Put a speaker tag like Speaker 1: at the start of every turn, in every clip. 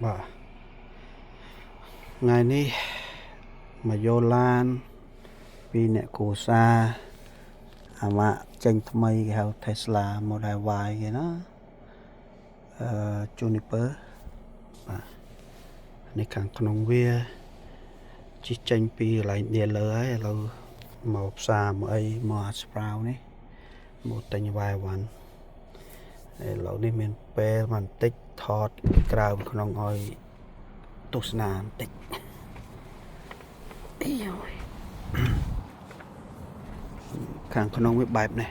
Speaker 1: បាទថ្ងៃនេះមកយកឡានពីអ្នកគ្រួសារអាម៉ាក់ចេញថ្មីគេហៅ Tesla Model Y គេណាJuniper បាទនេះខាងក្នុងវាជិះចេញពីកន្លែង dealer ហើយឥឡូវមកផ្សារមកអីមកអាស្ប្រាវនេះមកទិញ Y1 ឥឡូវនេះមានពេលបន្តិចថតក្រៅក្នុងឲ្យទស្សនាបន្តិចអីយខាងក្នុងវាបែបនេះ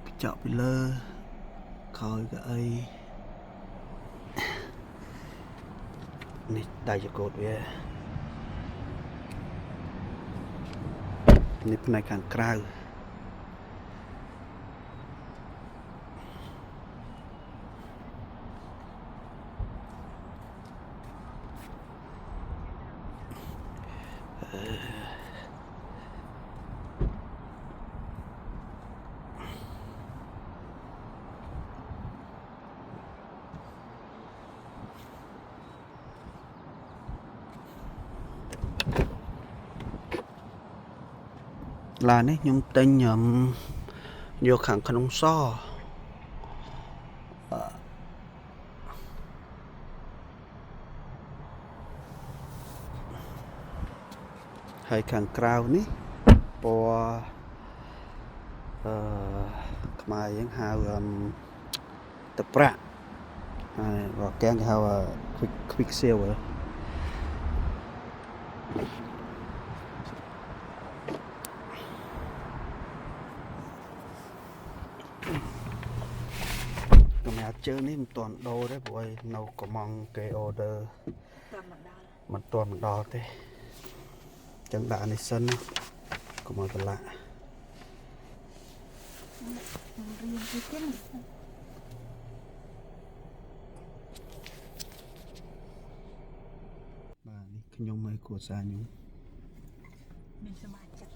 Speaker 1: កញ្ចក់ពីលើខោយកៅអីនេះដៃចកូតវានេះផ្នែកខាងក្រៅឡាននេះខ្ញុំទិញយកខាងក្នុងសហើយខាងក្រៅនេះពណ៌ខ្មែរយើងហៅទឹកប្រាក់ហើយបើកែងគេហៅ quick silver កម្រាលជើងនេះមិនទាន់ដូរទេព្រោះឲ្យនៅកំងគេ order មិនទាន់មកដល់ទេចឹងដាក់នេះសិនណាកុំឲ្យប្រឡាក់បាទនេះខ្ញុំឲ្យគ្រួសារខ្ញុំមានសមាជិក